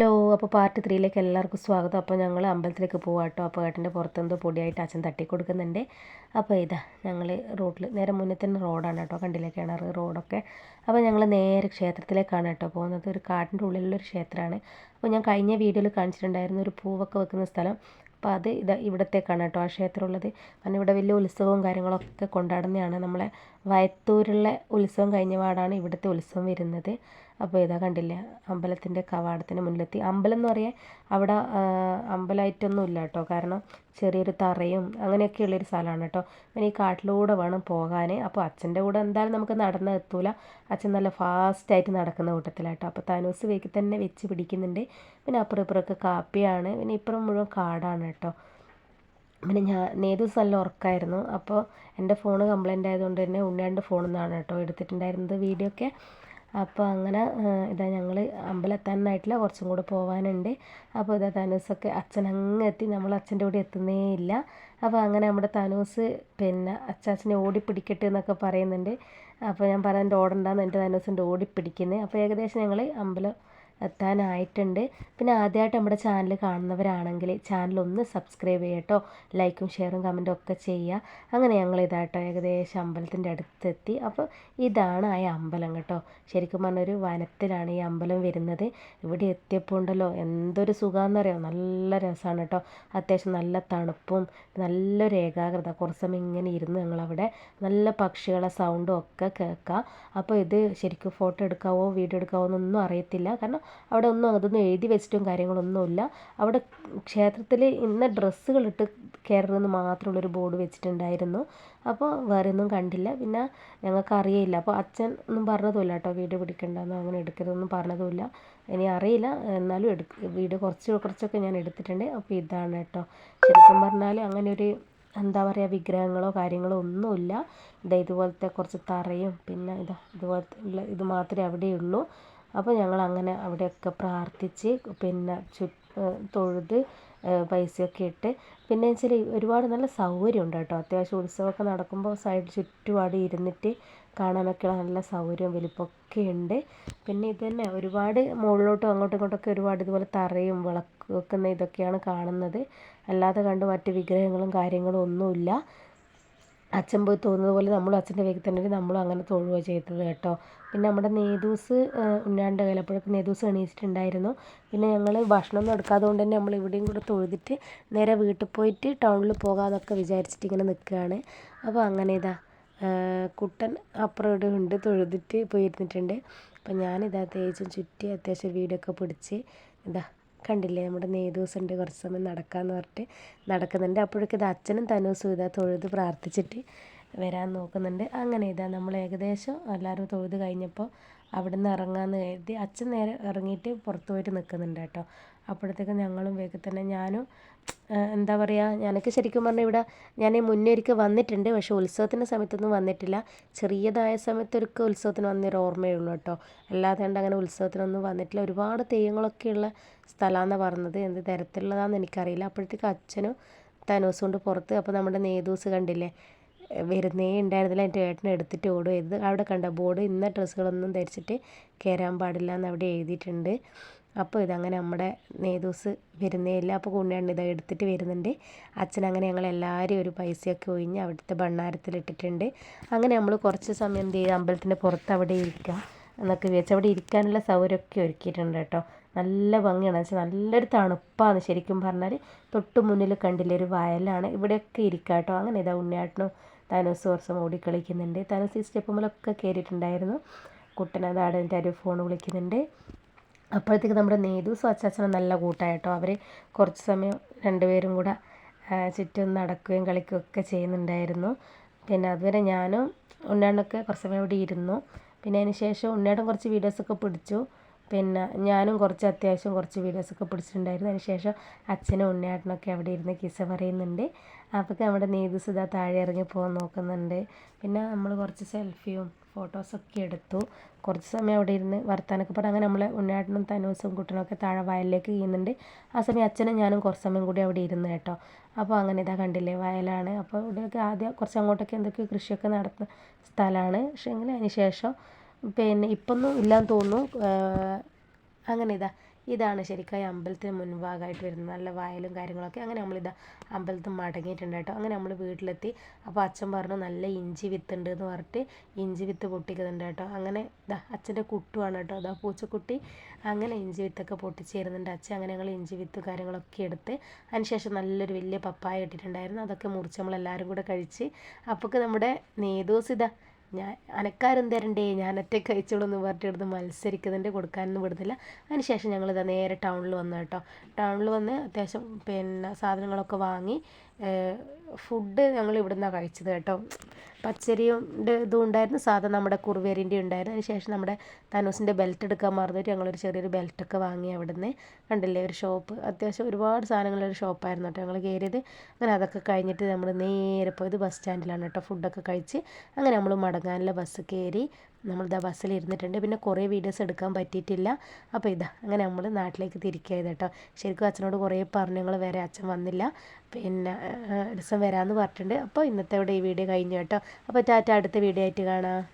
Hello, അപ്പോൾ part 3ലേക്ക് എല്ലാവർക്കും സ്വാഗതം. അപ്പോൾ ഞങ്ങൾ അമ്പലത്തിലേക്ക് പോകാം കേട്ടോ. അപ്പോൾ ഏട്ടൻ്റെ പുറത്തെന്തോ പൊടിയായിട്ട് അച്ഛൻ തട്ടി കൊടുക്കുന്നുണ്ട്. അപ്പോൾ ഇതാ ഞങ്ങൾ റോഡിൽ നേരെ മുന്നിൽ തന്നെ റോഡാണ് കേട്ടോ, കണ്ടില്ലേ കിണർ റോഡൊക്കെ. അപ്പോൾ ഞങ്ങൾ നേരെ ക്ഷേത്രത്തിലേക്കാണ് കേട്ടോ പോകുന്നത്. ഒരു കാട്ടിൻ്റെ ഉള്ളിലുള്ളൊരു ക്ഷേത്രമാണ്. അപ്പോൾ ഞാൻ കഴിഞ്ഞ വീഡിയോയിൽ കാണിച്ചിട്ടുണ്ടായിരുന്നു ഒരു പൂവൊക്കെ വെക്കുന്ന സ്ഥലം. അപ്പോൾ അത് ഇവിടത്തേക്കാണ് കേട്ടോ ആ ക്ഷേത്രം ഉള്ളത്. കാരണം ഇവിടെ വലിയ ഉത്സവവും കാര്യങ്ങളൊക്കെ കൊണ്ടാടുന്നതാണ്. നമ്മളെ വയത്തൂരുള്ള ഉത്സവം കഴിഞ്ഞ പാടാണ് ഇവിടുത്തെ ഉത്സവം വരുന്നത്. അപ്പോൾ ഇതാ കണ്ടില്ലേ, അമ്പലത്തിൻ്റെ കവാടത്തിന് മുന്നിലെത്തി. അമ്പലം എന്ന് പറയാൻ അവിടെ അമ്പലമായിട്ടൊന്നും ഇല്ല കേട്ടോ, കാരണം ചെറിയൊരു തറയും അങ്ങനെയൊക്കെയുള്ളൊരു സ്ഥലമാണ് കേട്ടോ. പിന്നെ ഈ കാട്ടിലൂടെ വേണം പോകാൻ. അപ്പോൾ അച്ഛൻ്റെ കൂടെ എന്തായാലും നമുക്ക് നടന്ന് എത്തൂല. അച്ഛൻ നല്ല ഫാസ്റ്റായിട്ട് നടക്കുന്ന കൂട്ടത്തിലാട്ടോ. അപ്പോൾ തനൂസ് വേഗം തന്നെ വെച്ച് പിടിക്കുന്നുണ്ട്. പിന്നെ അപ്പുറം ഇപ്പുറമൊക്കെ കാപ്പിയാണ്, പിന്നെ ഇപ്പുറം മുഴുവൻ കാടാണ് കേട്ടോ. പിന്നെ നേതൂസ് നല്ല ഉറക്കമായിരുന്നു. അപ്പോൾ എൻ്റെ ഫോണ് കംപ്ലൈൻ്റ് ആയതുകൊണ്ട് തന്നെ ഉണ്ണിയാണ്ട് ഫോണിൽ നിന്നാണ് കേട്ടോ എടുത്തിട്ടുണ്ടായിരുന്നത് വീഡിയോ ഒക്കെ. അപ്പോൾ അങ്ങനെ ഇതാ ഞങ്ങൾ അമ്പലത്താനായിട്ടില്ല, കുറച്ചും കൂടെ പോകാനുണ്ട്. അപ്പോൾ ഇതാ തനൂസൊക്കെ അച്ഛൻ അങ്ങ് എത്തി, നമ്മൾ അച്ഛൻ്റെ കൂടെ എത്തുന്നേ ഇല്ല. അപ്പോൾ അങ്ങനെ നമ്മുടെ തനൂസ് പിന്നെ അച്ചാച്ചനെ ഓടിപ്പിടിക്കട്ടെ എന്നൊക്കെ പറയുന്നുണ്ട്. അപ്പോൾ ഞാൻ പറയുന്നത് ഓടണ്ടാന്ന് എൻ്റെ തനൂസിൻ്റെ ഓടിപ്പിടിക്കുന്നത്. അപ്പോൾ ഏകദേശം ഞങ്ങൾ അമ്പലം എത്താനായിട്ടുണ്ട്. പിന്നെ ആദ്യമായിട്ട് നമ്മുടെ ചാനൽ കാണുന്നവരാണെങ്കിൽ ചാനൽ ഒന്ന് സബ്സ്ക്രൈബ് ചെയ്യട്ടോ, ലൈക്കും ഷെയറും കമൻറ്റും ഒക്കെ ചെയ്യുക. അങ്ങനെ ഞങ്ങൾ ഇതാട്ടോ ഏകദേശം അമ്പലത്തിൻ്റെ അടുത്തെത്തി. അപ്പോൾ ഇതാണ് ആ അമ്പലം കേട്ടോ. ശരിക്കും പറഞ്ഞൊരു വനത്തിലാണ് ഈ അമ്പലം വരുന്നത്. ഇവിടെ എത്തിയപ്പോൾ ഉണ്ടല്ലോ എന്തൊരു സുഖമാണെന്ന് അറിയാം, നല്ല രസമാണ് കേട്ടോ. അത്യാവശ്യം നല്ല തണുപ്പും നല്ലൊരു ഏകാഗ്രത. കുറച്ച് സമയം ഇങ്ങനെ ഇരുന്ന് ഞങ്ങളവിടെ നല്ല പക്ഷികളെ സൗണ്ടും ഒക്കെ കേൾക്കാം. അപ്പോൾ ഇത് ശരിക്കും ഫോട്ടോ എടുക്കാവോ വീഡിയോ എടുക്കാവോ എന്നൊന്നും അറിയത്തില്ല, കാരണം അവിടെ ഒന്നും അതൊന്നും എഴുതി വെച്ചിട്ടും കാര്യങ്ങളൊന്നുമില്ല. അവിടെ ക്ഷേത്രത്തിൽ ഇന്ന ഡ്രസ്സുകളിട്ട് കയറണമെന്ന് മാത്രമുള്ളൊരു ബോർഡ് വെച്ചിട്ടുണ്ടായിരുന്നു. അപ്പോൾ വേറെ ഒന്നും കണ്ടില്ല. പിന്നെ ഞങ്ങൾക്ക് അറിയില്ല. അപ്പോൾ അച്ഛൻ ഒന്നും പറഞ്ഞതുമില്ല കേട്ടോ, വീഡിയോ പിടിക്കണ്ടെന്നോ അങ്ങനെ എടുക്കരുതെന്നും പറഞ്ഞതുമില്ല. ഇനി അറിയില്ല, എന്നാലും വീഡിയോ കുറച്ചൊക്കെ ഞാൻ എടുത്തിട്ടുണ്ട്. അപ്പോൾ ഇതാണ് കേട്ടോ. ശരിക്കും പറഞ്ഞാൽ അങ്ങനെ ഒരു എന്താ പറയുക, വിഗ്രഹങ്ങളോ കാര്യങ്ങളോ ഒന്നുമില്ല. ഇതുപോലത്തെ കുറച്ച് തറയും പിന്നെ ഇതുപോലത്തെ ഇത് മാത്രമേ അവിടെയുള്ളൂ. അപ്പോൾ ഞങ്ങൾ അങ്ങനെ അവിടെയൊക്കെ പ്രാർത്ഥിച്ച് പിന്നെ തൊഴുത് പൈസയൊക്കെ ഇട്ട്, പിന്നെ വെച്ചാൽ ഒരുപാട് നല്ല സൗകര്യമുണ്ട് കേട്ടോ. അത്യാവശ്യം ഉത്സവമൊക്കെ നടക്കുമ്പോൾ സൈഡ് ചുറ്റുപാട് ഇരുന്നിട്ട് കാണാനൊക്കെയുള്ള നല്ല സൗകര്യവും വലിപ്പമൊക്കെ ഉണ്ട്. പിന്നെ ഇത് തന്നെ ഒരുപാട് മുകളിലോട്ടും അങ്ങോട്ടും ഇങ്ങോട്ടൊക്കെ ഒരുപാട് ഇതുപോലെ തറയും വിളക്ക് വെക്കുന്ന ഇതൊക്കെയാണ് കാണുന്നത്. അല്ലാതെ കണ്ട് മറ്റ് വിഗ്രഹങ്ങളും കാര്യങ്ങളും ഒന്നുമില്ല. അച്ഛൻ പോയി തോന്നുന്നത് പോലെ നമ്മളും അച്ഛൻ്റെ വേഗം തന്നെ നമ്മളും അങ്ങനെ തൊഴുക ചെയ്തത് കേട്ടോ. പിന്നെ നമ്മുടെ നേതൂസ് ഉണ്ണാണ്ട് കയ്യിലപ്പോഴൊക്കെ നേതൂസ് എണീച്ചിട്ടുണ്ടായിരുന്നു. പിന്നെ ഞങ്ങൾ ഭക്ഷണമൊന്നും എടുക്കാതെ കൊണ്ട് തന്നെ നമ്മൾ ഇവിടെയും കൂടെ തൊഴുതിട്ട് നേരെ വീട്ടിൽ പോയിട്ട് ടൗണിൽ പോകാമെന്നൊക്കെ വിചാരിച്ചിട്ട് ഇങ്ങനെ നിൽക്കുകയാണ്. അപ്പോൾ അങ്ങനെ ഇതാ കുട്ടൻ അപ്പുറം ഇവിടെ ഉണ്ട്, തൊഴുതിട്ട് പോയിരുന്നിട്ടുണ്ട്. അപ്പം ഞാനിതാ തേച്ചും ചുറ്റി അത്യാവശ്യം വീടൊക്കെ പിടിച്ച് ഇതാ കണ്ടില്ലേ, നമ്മുടെ നേതൂസ് ഉണ്ട് കുറച്ച് സമയം നടക്കാമെന്ന് പറഞ്ഞിട്ട് നടക്കുന്നുണ്ട്. അപ്പോഴേക്കും ഇത് അച്ഛനും തനൂസും ഇതാ തൊഴുത് പ്രാർത്ഥിച്ചിട്ട് വരാൻ നോക്കുന്നുണ്ട്. അങ്ങനെ ഇതാ നമ്മൾ ഏകദേശം എല്ലാവരും തൊഴുത് കഴിഞ്ഞപ്പോൾ അവിടെ നിന്ന് ഇറങ്ങാമെന്ന് കരുതി അച്ഛൻ നേരെ ഇറങ്ങിയിട്ട് പുറത്ത് പോയിട്ട് നിൽക്കുന്നുണ്ട് കേട്ടോ. അപ്പോഴത്തേക്കും ഞങ്ങളും വേഗം തന്നെ ഞാനും എന്താ പറയുക, ഞാനൊക്കെ ശരിക്കും പറഞ്ഞാൽ ഇവിടെ ഞാൻ മുന്നേ ഒരിക്കൽ വന്നിട്ടുണ്ട്, പക്ഷേ ഉത്സവത്തിൻ്റെ സമയത്തൊന്നും വന്നിട്ടില്ല. ചെറിയതായ സമയത്തൊരിക്കൽ ഉത്സവത്തിന് വന്നൊരു ഓർമ്മയേ ഉള്ളൂ കേട്ടോ. അല്ലാതെ കണ്ട് അങ്ങനെ ഉത്സവത്തിനൊന്നും വന്നിട്ടില്ല. ഒരുപാട് തെയ്യങ്ങളൊക്കെയുള്ള സ്ഥലമാണെന്നാണ് പറഞ്ഞത്, എന്ത് തരത്തിലുള്ളതാണെന്ന് എനിക്കറിയില്ല. അപ്പോഴത്തേക്ക് അച്ഛനും തനൂസും കൊണ്ട് പുറത്ത്. അപ്പോൾ നമ്മുടെ നേതൂസ് കണ്ടില്ലേ വരുന്നേ ഉണ്ടായിരുന്നില്ല, എൻ്റെ ഏട്ടനെ എടുത്തിട്ട് ഓടും. അവിടെ കണ്ട ബോർഡ് ഇന്ന ഡ്രസ്സുകളൊന്നും ധരിച്ചിട്ട് കയറാൻ പാടില്ല എന്ന് അവിടെ എഴുതിയിട്ടുണ്ട്. അപ്പോൾ ഇതങ്ങനെ നമ്മുടെ നേതൂസ് വരുന്നേ ഇല്ല. അപ്പോൾ കുഞ്ഞാണ്ട് ഇതാ എടുത്തിട്ട് വരുന്നുണ്ട്. അച്ഛൻ അങ്ങനെ ഞങ്ങളെല്ലാവരും ഒരു പൈസയൊക്കെ ഒഴിഞ്ഞ് അവിടുത്തെ ഭണ്ണാരത്തിലിട്ടിട്ടുണ്ട്. അങ്ങനെ നമ്മൾ കുറച്ച് സമയം എന്ത് ചെയ്ത് അമ്പലത്തിൻ്റെ പുറത്ത് അവിടെ ഇരിക്കാം എന്നൊക്കെ വിചാരിച്ച് അവിടെ ഇരിക്കാനുള്ള സൗകര്യമൊക്കെ ഒരുക്കിയിട്ടുണ്ട് കേട്ടോ. നല്ല ഭംഗിയാണ്, വെച്ചാൽ നല്ലൊരു തണുപ്പാണ്. ശരിക്കും പറഞ്ഞാൽ തൊട്ട് മുന്നിൽ കണ്ടില്ലേ ഒരു വയലാണ്, ഇവിടെയൊക്കെ ഇരിക്കാം കേട്ടോ. അങ്ങനെ ഇതാ ഉണ്ണിയാട്ടനും തനൂസ് കുറച്ച് ഓടിക്കളിക്കുന്നുണ്ട്. തനൂസ് ഈ സ്റ്റെപ്പുമ്മലൊക്കെ കയറിയിട്ടുണ്ടായിരുന്നു. കുട്ടനതാണ് എൻ്റെ ഒരു ഫോൺ വിളിക്കുന്നുണ്ട്. അപ്പോഴത്തേക്ക് നമ്മുടെ നേതൂസും അച്ചാച്ചനും നല്ല കൂട്ടായിട്ടോ. അവർ കുറച്ച് സമയം രണ്ടുപേരും കൂടെ ചുറ്റും നടക്കുകയും കളിക്കുകയും ഒക്കെ ചെയ്യുന്നുണ്ടായിരുന്നു. പിന്നെ അതുവരെ ഞാനും ഉണ്ണാണ്ടൊക്കെ കുറച്ച് സമയം ഇവിടെ ഇരുന്നു. പിന്നെ അതിന് ശേഷം ഉണ്ണേട്ടൻ കുറച്ച് വീഡിയോസൊക്കെ പിടിച്ചു. പിന്നെ ഞാനും അത്യാവശ്യം കുറച്ച് വീഡിയോസൊക്കെ പിടിച്ചിട്ടുണ്ടായിരുന്നു. അതിന് ശേഷം അച്ഛനും ഉണ്ണേട്ടനൊക്കെ അവിടെ ഇരുന്ന് കിസ്സ പറയുന്നുണ്ട്. അപ്പോഴൊക്കെ നമ്മുടെ നേതൂസ് ഇതാ താഴെ ഇറങ്ങി പോകാൻ നോക്കുന്നുണ്ട്. പിന്നെ നമ്മൾ കുറച്ച് സെൽഫിയും ഫോട്ടോസൊക്കെ എടുത്തു. കുറച്ച് സമയം അവിടെ ഇരുന്ന് വർത്താനൊക്കെ പറഞ്ഞ് അങ്ങനെ നമ്മൾ ഉണ്ണേട്ടനും തനൂസും കുട്ടനൊക്കെ താഴെ വയലിലേക്ക് ചെയ്യുന്നുണ്ട്. ആ സമയം അച്ഛനും ഞാനും കുറച്ച് സമയം കൂടി അവിടെ ഇരുന്ന് കേട്ടോ. അപ്പോൾ അങ്ങനെ ഇതാ കണ്ടില്ലേ വയലാണ്. അപ്പോൾ ഇവിടെയൊക്കെ ആദ്യം കുറച്ച് അങ്ങോട്ടൊക്കെ എന്തൊക്കെയോ കൃഷിയൊക്കെ നടത്തുന്ന സ്ഥലമാണ്. പക്ഷേ എങ്കിൽ അതിന് ശേഷം പിന്നെ ഇപ്പൊന്നും ഇല്ലയെന്ന് തോന്നുന്നു. അങ്ങനെ ഇതാ ഇതാണ് ശരിക്കും അമ്പലത്തിന് മുൻഭാഗമായിട്ട് വരുന്നത്, നല്ല വയലും കാര്യങ്ങളൊക്കെ. അങ്ങനെ നമ്മളിതാ അമ്പലത്തിൽ മടങ്ങിയിട്ടുണ്ട് കേട്ടോ. അങ്ങനെ നമ്മൾ വീട്ടിലെത്തി. അപ്പോൾ അച്ഛൻ പറഞ്ഞു നല്ല ഇഞ്ചി വിത്തുണ്ട് എന്ന് പറഞ്ഞിട്ട് ഇഞ്ചി വിത്ത് പൊട്ടിക്കുന്നുണ്ട് കേട്ടോ. അങ്ങനെ ഇതാ അച്ഛൻ്റെ കുട്ടുവാണ് കേട്ടോ, അതാ പൂച്ചക്കുട്ടി. അങ്ങനെ ഇഞ്ചി വിത്തൊക്കെ പൊട്ടിച്ചേരുന്നുണ്ട് അച്ഛൻ. അങ്ങനെ ഞങ്ങൾ ഇഞ്ചി വിത്ത് കാര്യങ്ങളൊക്കെ എടുത്ത് അതിനുശേഷം നല്ലൊരു വലിയ പപ്പായ ഇട്ടിട്ടുണ്ടായിരുന്നു, അതൊക്കെ മുറിച്ച് നമ്മളെല്ലാവരും കൂടെ കഴിച്ച്. അപ്പോഴൊക്കെ നമ്മുടെ നേദോസ് ഇതാ ഞാൻ അനക്കാരും തരണ്ടേ, ഞാൻ ഒറ്റയ്ക്ക് കഴിച്ചോളൂ എന്ന് പറഞ്ഞിട്ട് ഇവിടുന്ന് മത്സരിക്കുന്നുണ്ട്, കൊടുക്കാനൊന്നും വിടുന്നില്ല. അതിന് ശേഷം ഞങ്ങളിതാ നേരെ ടൗണിൽ വന്നു കേട്ടോ. ടൗണിൽ വന്ന് അത്യാവശ്യം പിന്നെ സാധനങ്ങളൊക്കെ വാങ്ങി. ഫുഡ് ഞങ്ങൾ ഇവിടെ നിന്നാണ് കഴിച്ചത് കേട്ടോ. പച്ചരിയും ഇതും ഉണ്ടായിരുന്നു, സാധാ നമ്മുടെ കുറുവേരിൻ്റെ ഉണ്ടായിരുന്നു. അതിന് ശേഷം നമ്മുടെ തനൂസിൻ്റെ ബെൽറ്റ് എടുക്കാൻ മറന്നിട്ട് ഞങ്ങളൊരു ചെറിയൊരു ബെൽറ്റൊക്കെ വാങ്ങി അവിടെ നിന്ന്. കണ്ടില്ലേ ഒരു ഷോപ്പ്, അത്യാവശ്യം ഒരുപാട് സാധനങ്ങളൊരു ഷോപ്പായിരുന്നു കേട്ടോ ഞങ്ങൾ കയറിയത്. അങ്ങനെ അതൊക്കെ കഴിഞ്ഞിട്ട് നമ്മൾ നേരെ പോയത് ബസ് സ്റ്റാൻഡിലാണ് കേട്ടോ. ഫുഡൊക്കെ കഴിച്ച് അങ്ങനെ നമ്മൾ മടങ്ങാനുള്ള ബസ് കയറി. നമ്മളിതാ ബസ്സിൽ ഇരുന്നിട്ടുണ്ട്. പിന്നെ കുറേ വീഡിയോസ് എടുക്കാൻ പറ്റിയിട്ടില്ല. അപ്പോൾ ഇതാ അങ്ങനെ നമ്മൾ നാട്ടിലേക്ക് തിരിക്കുകയായത് കേട്ടോ. ശരിക്കും അച്ഛനോട് കുറേ പറഞ്ഞു, ഞങ്ങൾ വരെ അച്ഛൻ വന്നില്ല, പിന്നെ ഒരു ദിവസം വരാമെന്ന് പറഞ്ഞിട്ടുണ്ട്. അപ്പോൾ ഇന്നത്തെ ഇവിടെ ഈ വീഡിയോ കഴിഞ്ഞു കേട്ടോ. അപ്പോൾ ടാറ്റ, അടുത്ത വീഡിയോ ആയിട്ട് കാണാം.